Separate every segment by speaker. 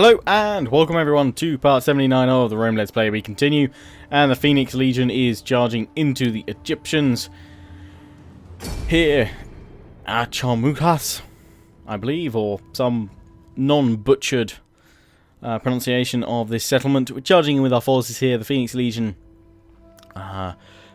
Speaker 1: Hello and welcome everyone to part 79 of the Rome Let's Play. We continue, and the Phoenix Legion is charging into the Egyptians here at Chutas, I believe, or some non-butchered pronunciation of this settlement. We're charging in with our forces here, the Phoenix Legion.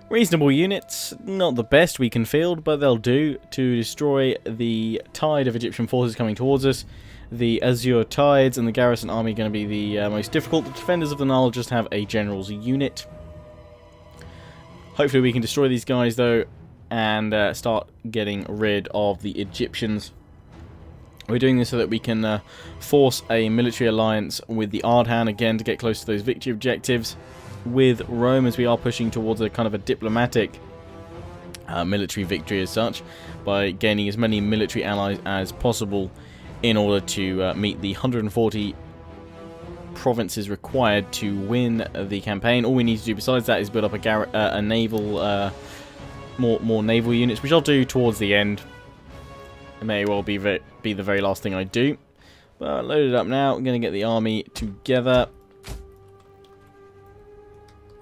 Speaker 1: Reasonable units, not the best we can field, but they'll do to destroy the tide of Egyptian forces coming towards us. The Azure Tides and the Garrison Army are going to be the most difficult. The Defenders of the Nile just have a General's unit. Hopefully we can destroy these guys though, and start getting rid of the Egyptians. We're doing this so that we can force a military alliance with the Ardhan again to get close to those victory objectives with Rome, as we are pushing towards a kind of a diplomatic military victory as such, by gaining as many military allies as possible in order to meet the 140 provinces required to win the campaign. All we need to do besides that is build up a naval, more naval units, which I'll do towards the end. It may well be the very last thing I do. But load it up now. I'm going to get the army together,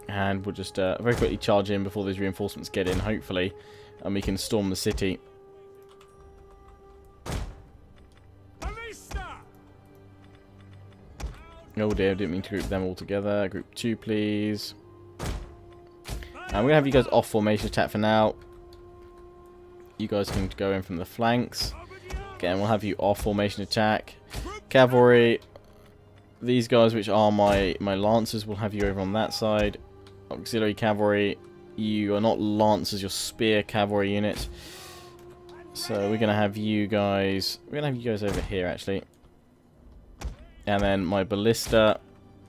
Speaker 1: and we'll just very quickly charge in before those reinforcements get in, hopefully, and we can storm the city. Oh dear, I didn't mean to group them all together. Group 2, please. And we're going to have you guys off formation attack for now. You guys can go in from the flanks. Again, we'll have you off formation attack. Cavalry, these guys, which are my lancers, will have you over on that side. Auxiliary cavalry, you are not lancers, you're spear cavalry units. So we're going to have you guys... over here, actually. And then my ballista,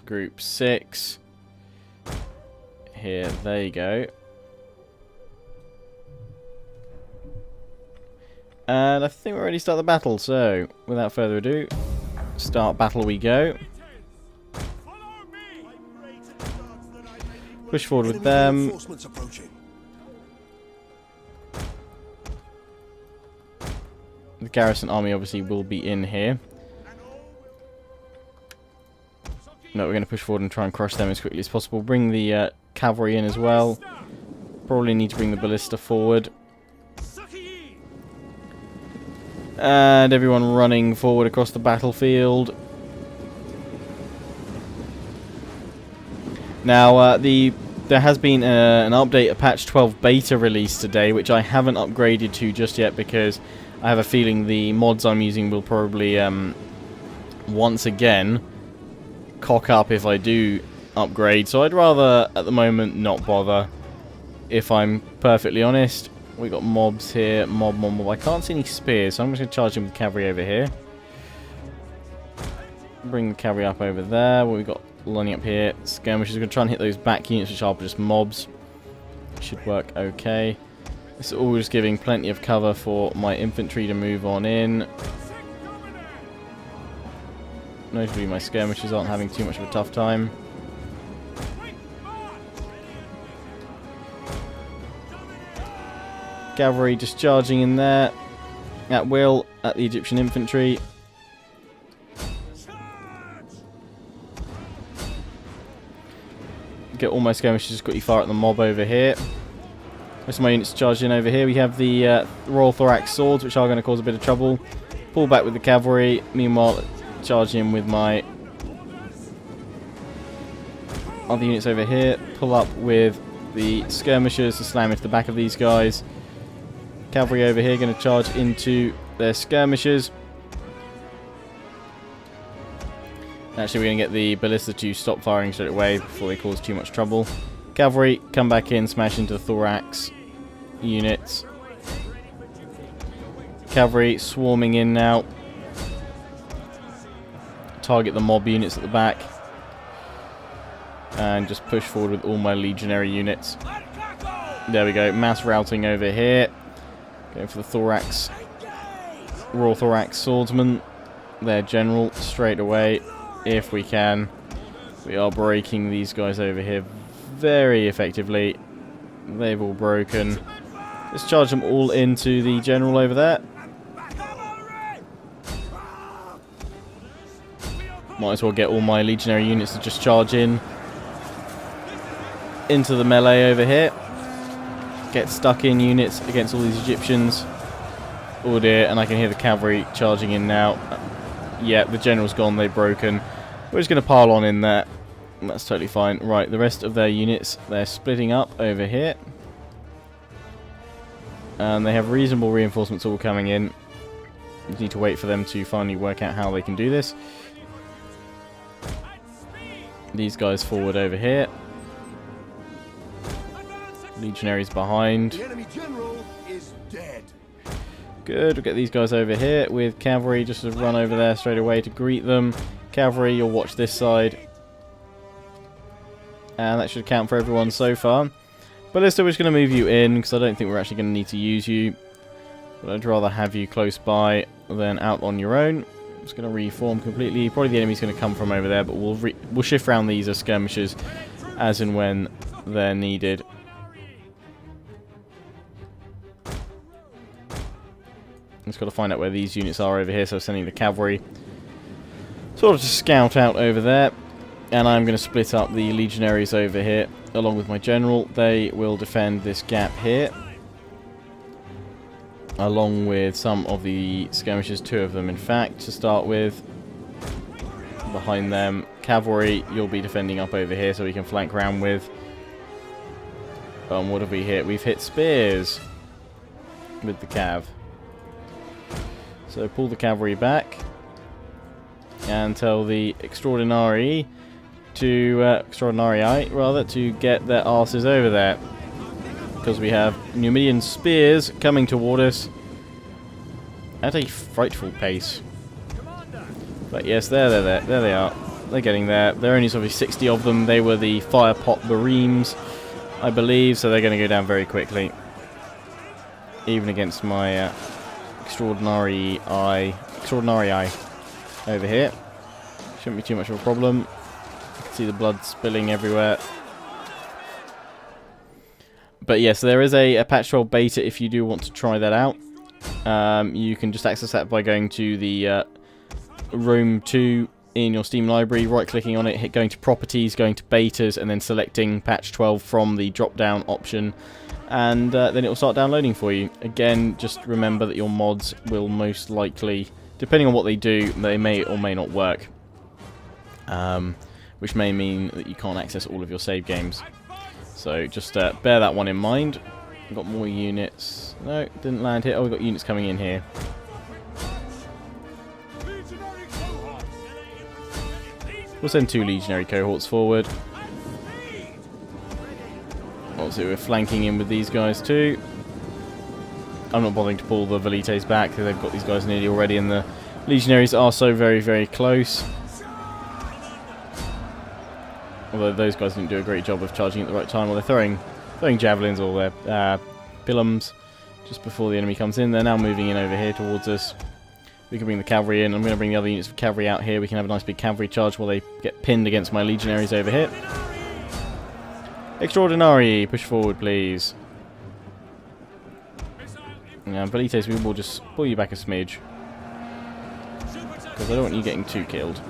Speaker 1: group 6. Here, there you go. And I think we're ready to start the battle, so without further ado, start battle we go. Push forward with them. The garrison army obviously will be in here. No, we're going to push forward and try and crush them as quickly as possible. Bring the cavalry in as well. Probably need to bring the ballista forward. And everyone running forward across the battlefield. Now, there has been an update, a patch 12 beta release today, which I haven't upgraded to just yet because I have a feeling the mods I'm using will probably, once again, cock up if I do upgrade. So I'd rather, at the moment, not bother, if I'm perfectly honest. We got mobs here, mob. I can't see any spears, so I'm just going to charge him with cavalry over here. Bring the cavalry up over there. What we got lining up here? Skirmishers. We're going to try and hit those back units, which are just mobs. Should work okay. This is all just giving plenty of cover for my infantry to move on in. Notably, my skirmishers aren't having too much of a tough time. Cavalry just charging in there at will at the Egyptian infantry. Get all my skirmishers just quickly fire at the mob over here. Most of my units charged in over here. We have the Royal Thorax swords, which are going to cause a bit of trouble. Pull back with the cavalry. Meanwhile, charge in with my other units over here. Pull up with the skirmishers to slam into the back of these guys. Cavalry over here going to charge into their skirmishers. Actually, we're going to get the ballista to stop firing straight away before they cause too much trouble. Cavalry, come back in, smash into the thorax units. Cavalry swarming in now. Target the mob units at the back. And just push forward with all my legionary units. There we go, mass routing over here. Going for the thorax. Royal Thorax swordsman. Their general straight away, if we can. We are breaking these guys over here very effectively. They've all broken. Let's charge them all into the general over there. Might as well get all my legionary units to just charge in into the melee over here. Get stuck in units against all these Egyptians. Oh dear, and I can hear the cavalry charging in now. Yeah, the general's gone, they've broken. We're just going to pile on in there. That's totally fine. Right, the rest of their units, they're splitting up over here. And they have reasonable reinforcements all coming in. We need to wait for them to finally work out how they can do this. These guys forward over here. Legionaries behind.
Speaker 2: The enemy general is dead.
Speaker 1: Good, we'll get these guys over here with cavalry just to run over there straight away to greet them. Cavalry, you'll watch this side. And that should count for everyone so far. But we're just going to move you in, because I don't think we're actually going to need to use you. But I'd rather have you close by than out on your own. I'm just going to reform completely. Probably the enemy's going to come from over there, but we'll shift around these as skirmishes as and when they're needed. Just got to find out where these units are over here, so sending the cavalry sort of to scout out over there. And I'm going to split up the legionaries over here along with my general. They will defend this gap here, along with some of the skirmishers, 2 of them in fact to start with. Behind them, cavalry, you'll be defending up over here so we can flank round with. What have we hit? We've hit spears with the cav. So pull the cavalry back and tell the extraordinary to to get their asses over there, because we have Numidian spears coming toward us at a frightful pace. But yes, there they are. They're getting there. There are only sort of 60 of them. They were the fire pot bareems, I believe, so they're going to go down very quickly, even against my extraordinary eye over here. Shouldn't be too much of a problem. You can see the blood spilling everywhere. But yes, there is a patch 12 beta if you do want to try that out. You can just access that by going to the Rome 2 in your Steam library, right-clicking on it, going to Properties, going to Betas, and then selecting patch 12 from the drop-down option. And then it will start downloading for you. Again, just remember that your mods will most likely, depending on what they do, they may or may not work. Which may mean that you can't access all of your save games. So just bear that one in mind. We've got more units. No, didn't land here. Oh, we've got units coming in here. We'll send 2 legionary cohorts forward. Obviously we're flanking in with these guys too. I'm not bothering to pull the Velites back because they've got these guys nearly already, and the legionaries are so very, very close. Although those guys didn't do a great job of charging at the right time. Well, they're throwing javelins or their pillums just before the enemy comes in. They're now moving in over here towards us. We can bring the cavalry in. I'm going to bring the other units of cavalry out here. We can have a nice big cavalry charge while they get pinned against my legionaries over here. Extraordinary, push forward, please. Now, Velites, we will just pull you back a smidge, because I don't want you getting too killed.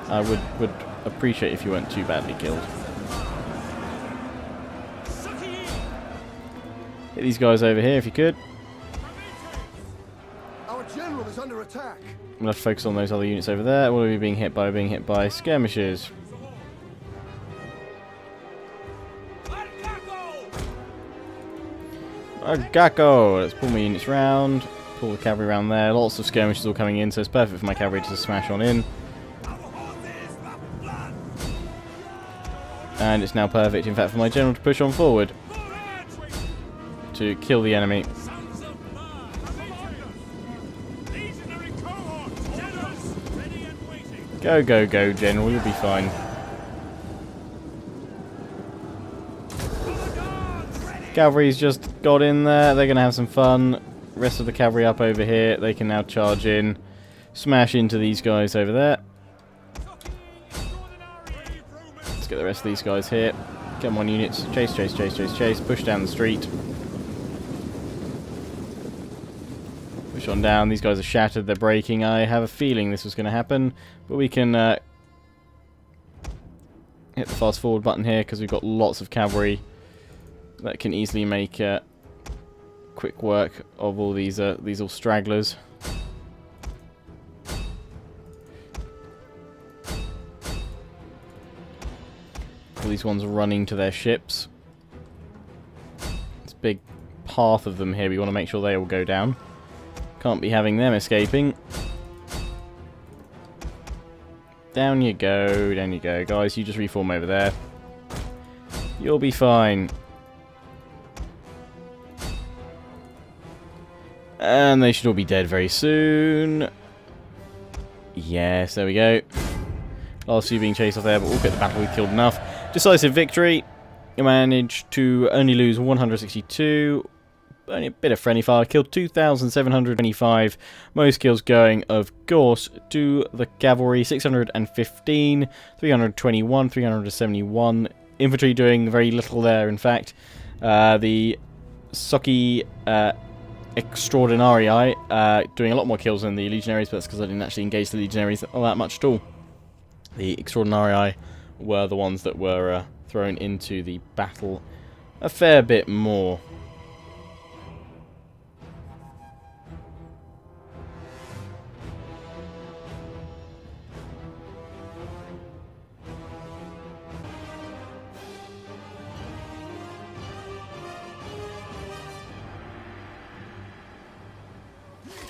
Speaker 1: I would appreciate if you weren't too badly killed. Hit these guys over here if you could.
Speaker 2: Our general is under attack.
Speaker 1: I'm going to focus on those other units over there. What are we being hit by? Being hit by skirmishers. Agako! Let's pull my units round. Pull the cavalry around there. Lots of skirmishers all coming in, so it's perfect for my cavalry to smash on in. And it's now perfect, in fact, for my general to push on forward to kill the enemy. Go, go, go, general. You'll be fine. Cavalry's just got in there. They're going to have some fun. Rest of the cavalry up over here. They can now charge in. Smash into these guys over there. Let's get the rest of these guys here. Come on, units. Chase, chase, chase, chase, chase. Push down the street. Push on down. These guys are shattered. They're breaking. I have a feeling this was going to happen. But we can hit the fast forward button here because we've got lots of cavalry that can easily make quick work of all these all stragglers. All these ones running to their ships. This big path of them here, we want to make sure they all go down. Can't be having them escaping. Down you go, guys. You just reform over there. You'll be fine. And they should all be dead very soon. Yes, there we go. Last few being chased off there, but we'll get the battle. We've killed enough. Decisive victory. You managed to only lose 162. Only a bit of friendly fire. Killed 2,725. Most kills going, of course, to the cavalry. 615, 321, 371. Infantry doing very little there, in fact. The Soci Extraordinarii doing a lot more kills than the Legionaries, but that's because I didn't actually engage the Legionaries all that much at all. The Extraordinarii were the ones that were thrown into the battle a fair bit more.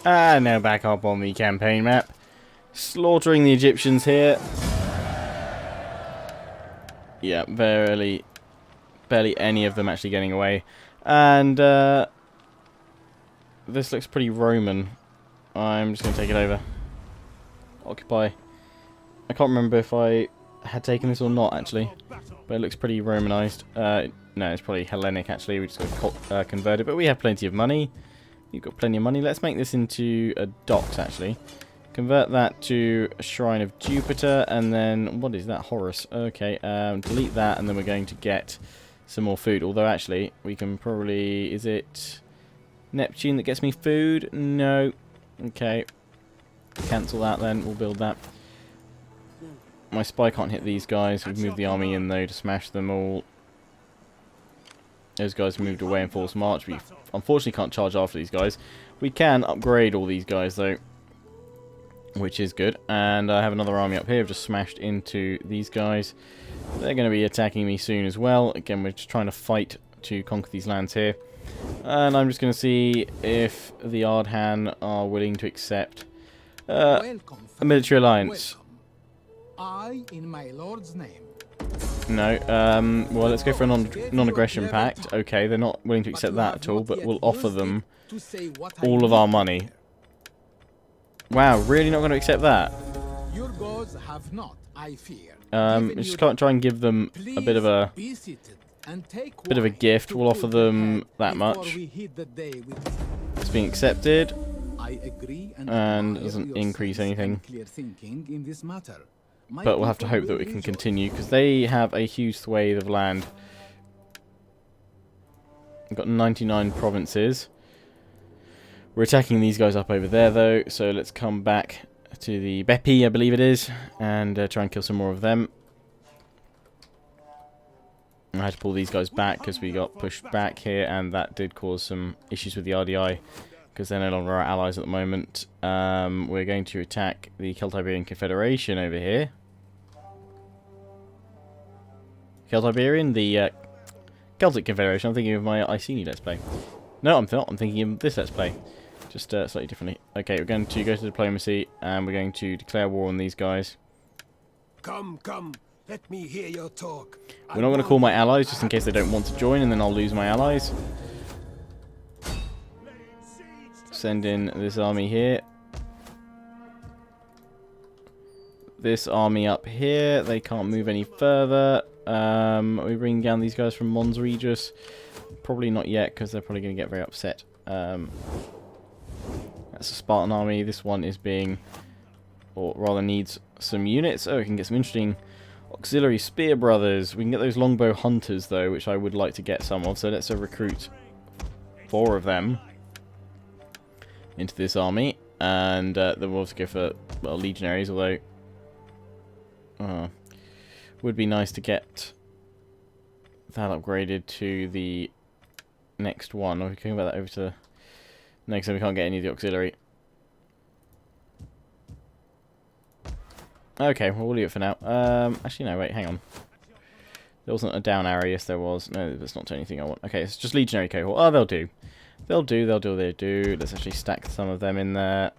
Speaker 1: And now back up on the campaign map. Slaughtering the Egyptians here. Yeah, barely any of them actually getting away. And this looks pretty Roman. I'm just going to take it over. Occupy. I can't remember if I had taken this or not, actually. But it looks pretty Romanized. No, it's probably Hellenic, actually. We just got to convert it. But we have plenty of money. You've got plenty of money. Let's make this into a docks, actually. Convert that to a Shrine of Jupiter, and then, what is that? Horus. Okay, delete that, and then we're going to get some more food. Although, actually, we can probably... Is it Neptune that gets me food? No. Okay. Cancel that, then. We'll build that. My spy can't hit these guys. We've moved the army in, though, to smash them all. Those guys moved away in forced march. We unfortunately can't charge after these guys. We can upgrade all these guys, though, which is good. And I have another army up here. I've just smashed into these guys. They're going to be attacking me soon as well. Again, we're just trying to fight to conquer these lands here. And I'm just going to see if the Ardhan are willing to accept a military alliance.
Speaker 3: I, in my lord's name.
Speaker 1: No, well, let's go for a non-aggression pact. Okay, they're not willing to accept that at all, but we'll offer them all of our money. Wow, really not going to accept that?
Speaker 3: Your gods have not, I fear.
Speaker 1: Just can't try and give them a bit of a gift. We'll offer them that much. It's being accepted, and doesn't increase anything. But we'll have to hope that we can continue, because they have a huge swathe of land. We've got 99 provinces. We're attacking these guys up over there, though, so let's come back to the Bepi, I believe it is, and try and kill some more of them. I had to pull these guys back because we got pushed back here, and that did cause some issues with the RDI, because they're no longer our allies at the moment. We're going to attack the Celtiberian Confederation over here. Celtiberian, the Celtic Confederation. I'm thinking of my Iceni Let's Play. No, I'm not. I'm thinking of this Let's Play. Just slightly differently. Okay, we're going to go to diplomacy, and we're going to declare war on these guys.
Speaker 2: Come, let me hear your talk.
Speaker 1: We're not going to call my allies, just in case they don't want to join, and then I'll lose my allies. Send in this army here. This army up here. They can't move any further. We bring down these guys from Mons Regis. Probably not yet, because they're probably going to get very upset. That's a Spartan army. This one is being, or rather needs some units. Oh, we can get some interesting auxiliary spear brothers. We can get those longbow hunters, though, which I would like to get some of. So let's recruit 4 of them into this army. And then we'll also go for, well, legionaries, although... Would be nice to get that upgraded to the next one. Or we can about that over to the next one. We can't get any of the auxiliary. Okay, well, we'll leave it for now. Actually, no, wait, hang on. There wasn't a down arrow. Yes, there was. No, that's not anything I want. Okay, it's just legionary cohort. Oh, they'll do. They'll do. Let's actually stack some of them in there.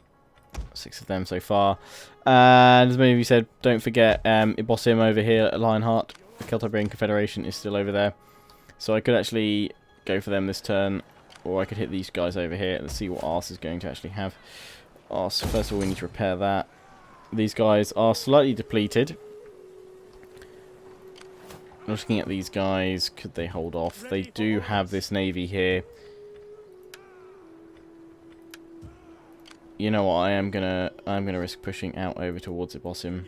Speaker 1: 6 of them so far. And as many of you said, don't forget Ibossim over here at Lionheart. The Celtiberian Confederation is still over there. So I could actually go for them this turn. Or I could hit these guys over here. Let's see what Ars is going to actually have. Ars, first of all, we need to repair that. These guys are slightly depleted. Looking at these guys, could they hold off? They do have this navy here. You know what? I'm gonna risk pushing out over towards Ibossim.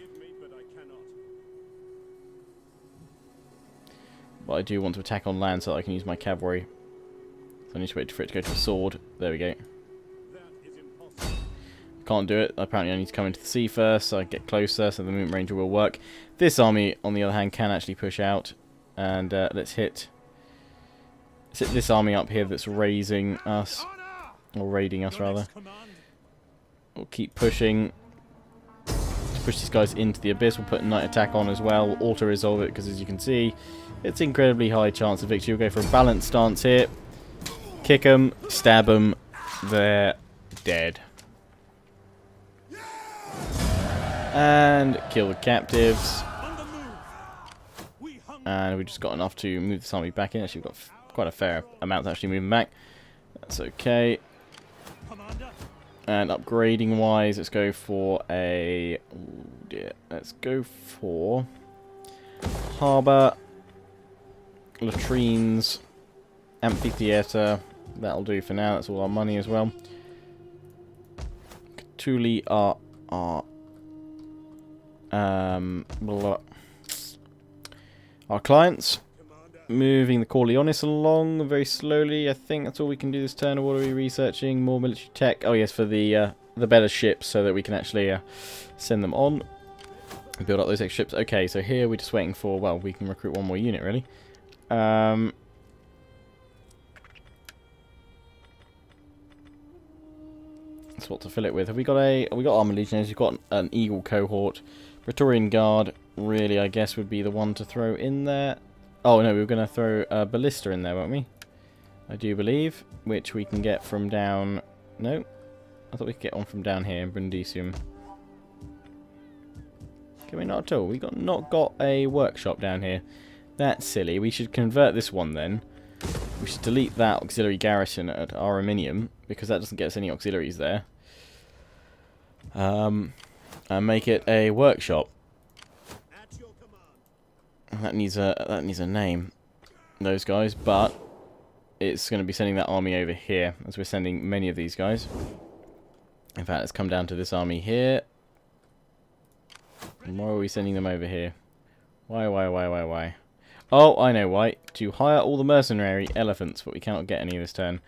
Speaker 1: But I do want to attack on land so that I can use my cavalry. So I need to wait for it to go to a sword. There we go. Can't do it. Apparently I need to come into the sea first, so I get closer, so the Movement Ranger will work. This army, on the other hand, can actually push out. And let's hit this army up here that's raising us. Or raiding us, rather. We'll keep pushing. To push these guys into the abyss. We'll put a night attack on as well. We'll auto-resolve it, because as you can see, it's incredibly high chance of victory. We'll go for a balanced stance here. Kick them, stab them. They're dead. And kill the captives. And we just got enough to move this army back in. Actually, we've got quite a fair amount to actually move them back. That's okay. And upgrading wise, let's go for a... oh dear. Let's go for... harbour, latrines, amphitheatre. That'll do for now. That's all our money as well. Cthulhi are our clients. Moving the Corleonis along very slowly. I think that's all we can do this turn. What are we researching? More military tech. Oh yes, for the better ships, so that we can actually send them on. Build up those extra ships. Okay, so here we're just waiting for. Well, we can recruit one more unit really. That's what to fill it with. Have we got armor legionaries? We've got an eagle cohort. Praetorian Guard really, I guess, would be the one to throw in there. Oh no, we were going to throw a ballista in there, weren't we? I do believe, which we can get from down. No, I thought we could get one from down here in Brundisium. Can we not at all? We not got a workshop down here. That's silly. We should convert this one then. We should delete that auxiliary garrison at Araminium, because that doesn't get us any auxiliaries there. And make it a workshop. That needs a name, those guys, but it's going to be sending that army over here, as we're sending many of these guys. In fact, let's come down to this army here. And why are we sending them over here? Why? Oh, I know why. To hire all the mercenary elephants, but we cannot get any this turn.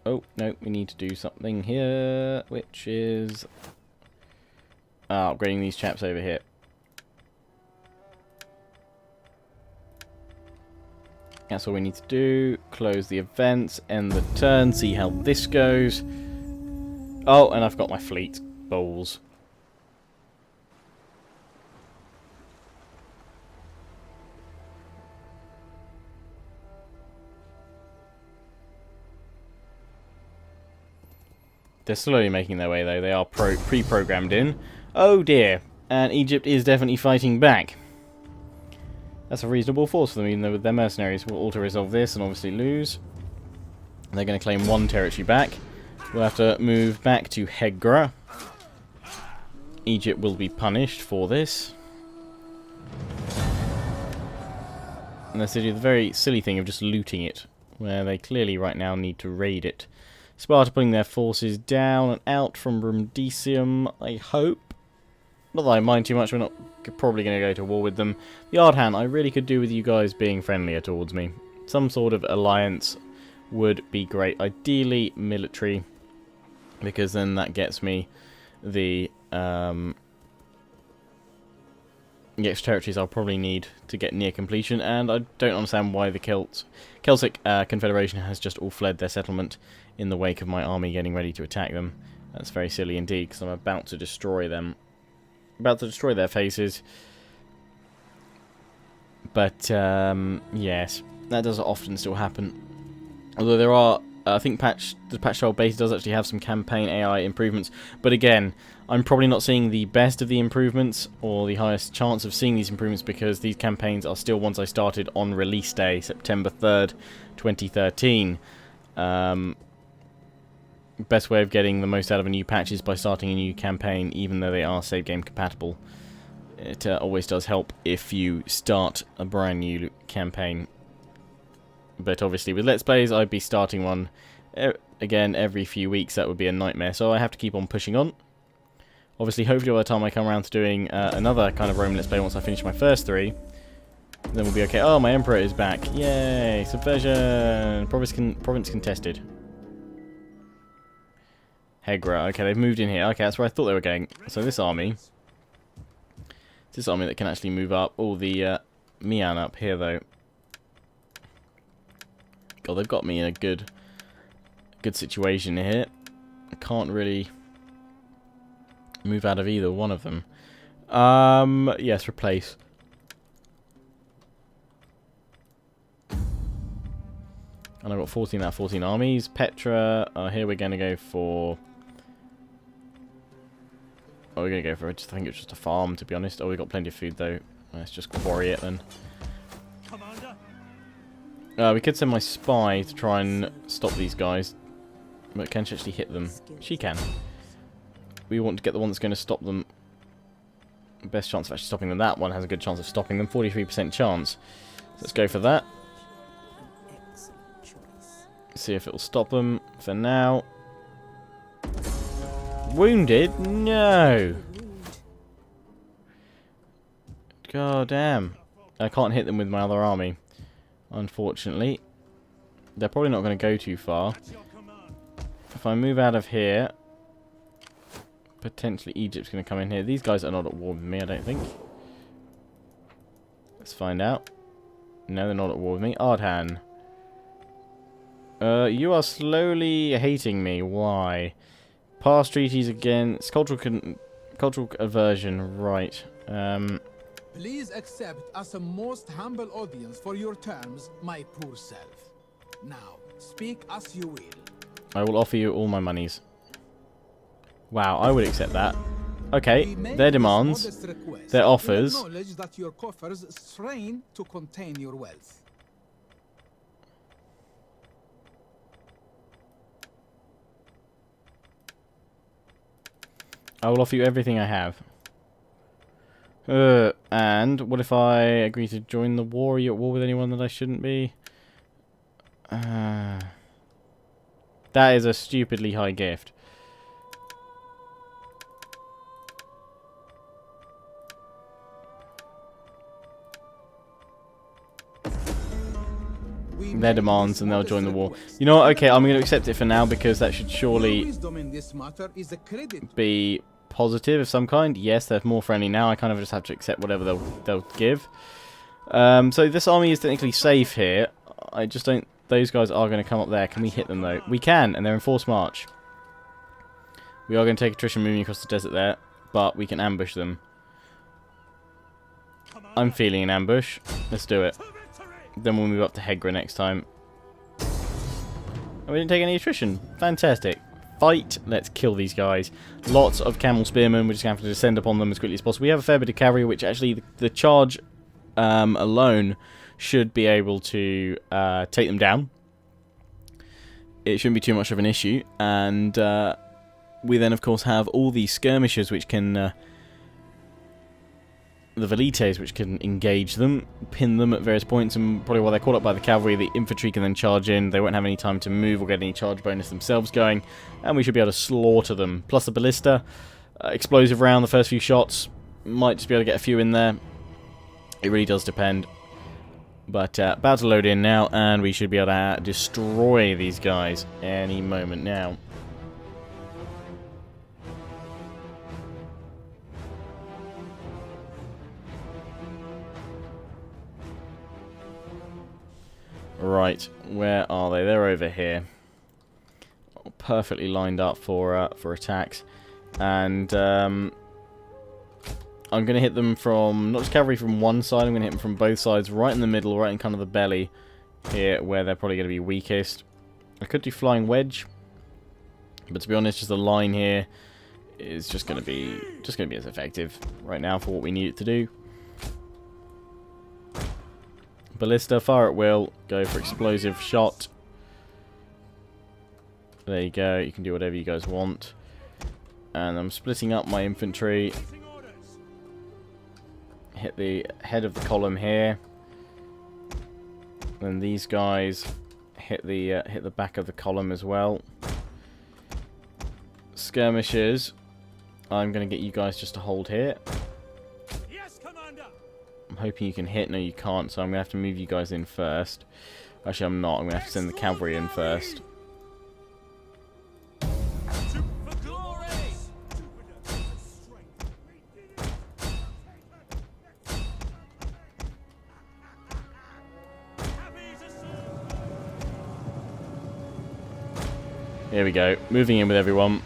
Speaker 1: Oh, no, we need to do something here, which is upgrading these chaps over here. That's all we need to do. Close the events, end the turn, see how this goes. Oh, and I've got my fleet. Bowls. They're slowly making their way, though. They are pre-programmed in. Oh, dear. And Egypt is definitely fighting back. That's a reasonable force for them, even though with their mercenaries will auto-resolve this and obviously lose. They're going to claim one territory back. We'll have to move back to Hegra. Egypt will be punished for this. Unless they do the very silly thing of just looting it, where they clearly right now need to raid it. Sparta putting their forces down and out from Brundisium, I hope. Not that I mind too much, we're not probably going to go to war with them. The Ardhan, I really could do with you guys being friendlier towards me. Some sort of alliance would be great. Ideally military, because then that gets me the the extra territories I'll probably need to get near completion, and I don't understand why the Celtic Confederation has just all fled their settlement in the wake of my army getting ready to attack them. That's very silly indeed, because I'm about to destroy them. About to destroy their faces. But, yes, that does often still happen. Although there are, I think the patch trial base does actually have some campaign AI improvements. But again, I'm probably not seeing the best of the improvements, or the highest chance of seeing these improvements, because these campaigns are still ones I started on release day, September 3rd, 2013. Best way of getting the most out of a new patch is by starting a new campaign, even though they are save game compatible. It always does help if you start a brand new campaign. But obviously with Let's Plays, I'd be starting one again every few weeks. That would be a nightmare, so I have to keep on pushing on. Obviously, hopefully by the time I come around to doing another kind of Roman Let's Play once I finish my first 3, then we'll be okay. Oh, my Emperor is back. Yay! Subversion! Province contested. Hegra. Okay, they've moved in here. Okay, that's where I thought they were going. So this army that can actually move up. All the Mian up here, though. God, they've got me in a good situation here. I can't really move out of either one of them. Yes, replace. And I've got 14 out of 14 armies. Petra. Here we're going to go for... Oh, we're going to go for... I think it's just a farm, to be honest. Oh, we've got plenty of food, though. Let's just quarry it, then. We could send my spy to try and stop these guys. But can she actually hit them? She can. We want to get the one that's going to stop them. Best chance of actually stopping them. That one has a good chance of stopping them. 43% chance. Let's go for that. See if it'll stop them. For now. Wounded? No! God damn. I can't hit them with my other army. Unfortunately. They're probably not going to go too far. If I move out of here, potentially Egypt's going to come in here. These guys are not at war with me, I don't think. Let's find out. No, they're not at war with me. Ardhan. You are slowly hating me. Why? Past treaties against cultural aversion. Right.
Speaker 3: Please accept as a most humble audience for your terms, my poor self. Now, speak as you will.
Speaker 1: I will offer you all my monies. Wow, I would accept that. Okay, their demands, their offers.
Speaker 3: Acknowledge that your coffers strain to contain your wealth.
Speaker 1: I will offer you everything I have. And what if I agree to join the war? Are you at war with anyone that I shouldn't be? That is a stupidly high gift. Their demands, and they'll join the war. You know what? Okay, I'm going to accept it for now, because that should surely be positive of some kind. Yes, they're more friendly now. I kind of just have to accept whatever they'll give. So this army is technically safe here. I just don't... Those guys are going to come up there. Can we hit them, though? We can, and they're in forced march. We are going to take attrition moving across the desert there, but we can ambush them. I'm feeling an ambush. Let's do it. Then we'll move up to Hegra next time. And we didn't take any attrition. Fantastic. Fight. Let's kill these guys. Lots of camel spearmen. We're just going to have to descend upon them as quickly as possible. We have a fair bit of cavalry, which actually the charge alone should be able to take them down. It shouldn't be too much of an issue. And we then, of course, have all these skirmishers, which can... the velites, which can engage them, pin them at various points, and probably while they're caught up by the cavalry, the infantry can then charge in. They won't have any time to move or get any charge bonus themselves going, and we should be able to slaughter them. Plus the ballista, explosive round, the first few shots, might just be able to get a few in there. It really does depend. But about to load in now, and we should be able to destroy these guys any moment now. Right, where are they? They're over here. Perfectly lined up for attacks. And I'm going to hit them from, not just cavalry from one side, I'm going to hit them from both sides, right in the middle, right in kind of the belly here, where they're probably going to be weakest. I could do flying wedge, but to be honest, just the line here is just going to be as effective right now for what we need it to do. Ballista, fire at will, go for explosive shot. There you go, you can do whatever you guys want. And I'm splitting up my infantry. Hit the head of the column here. Then these guys hit the back of the column as well. Skirmishers, I'm going to get you guys just to hold here.
Speaker 4: Yes, Commander.
Speaker 1: I'm hoping you can hit. No, you can't, so I'm going to have to move you guys in first. Actually, I'm not. I'm going to have to send the cavalry in first.
Speaker 4: For glory.
Speaker 1: Here we go. Moving in with everyone.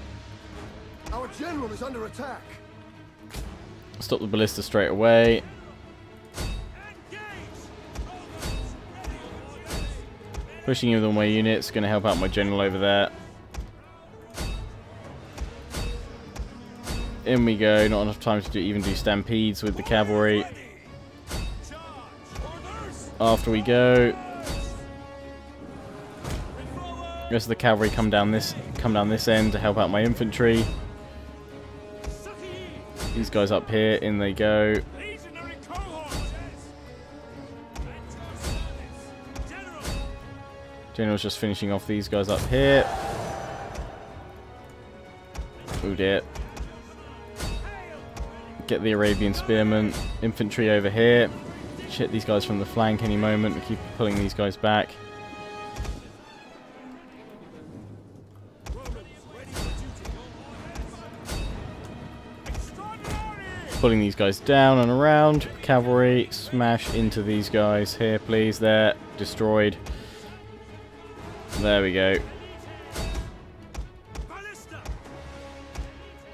Speaker 2: Our general is under attack.
Speaker 1: Stop the ballista straight away. Pushing in with all my units. Going to help out my general over there. In we go. Not enough time to even do stampedes with the cavalry. After we go. The rest of the cavalry come down this end to help out my infantry. These guys up here, in they go. General's just finishing off these guys up here. Oh dear. Get the Arabian spearmen. Infantry over here. Hit these guys from the flank any moment. We keep pulling these guys back. Pulling these guys down and around. Cavalry, smash into these guys here, please. There, destroyed. There we go.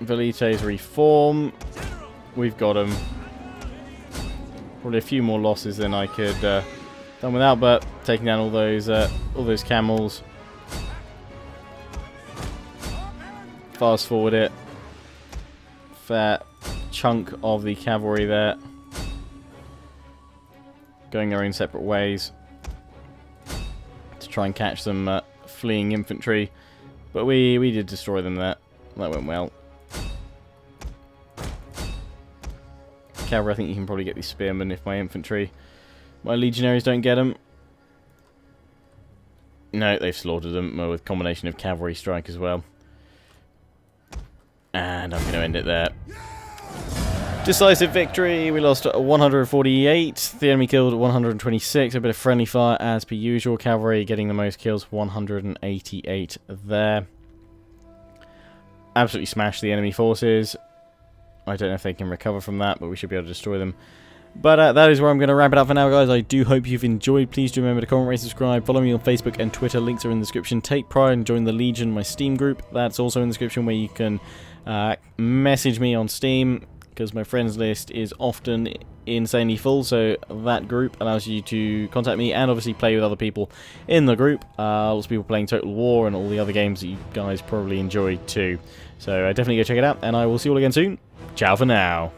Speaker 1: Velites reform. We've got them. Probably a few more losses than I could done without, but taking down all those camels. Fast forward it. Fair chunk of the cavalry there, going their own separate ways to try and catch some fleeing infantry, but we did destroy them there. That went well. Cavalry, I think you can probably get these spearmen if my legionaries don't get them. No, they've slaughtered them with a combination of cavalry strike as well. And I'm going to end it there. Decisive victory. We lost 148. The enemy killed 126. A bit of friendly fire as per usual. Cavalry getting the most kills, 188 there. Absolutely smashed the enemy forces. I don't know if they can recover from that, but we should be able to destroy them. But that is where I'm going to wrap it up for now, guys. I do hope you've enjoyed. Please do remember to comment, rate, subscribe. Follow me on Facebook and Twitter. Links are in the description. Take pride and join the Legion, my Steam group. That's also in the description, where you can message me on Steam, because my friends list is often insanely full, so that group allows you to contact me and obviously play with other people in the group. Lots of people playing Total War and all the other games that you guys probably enjoy too. So definitely go check it out, and I will see you all again soon. Ciao for now.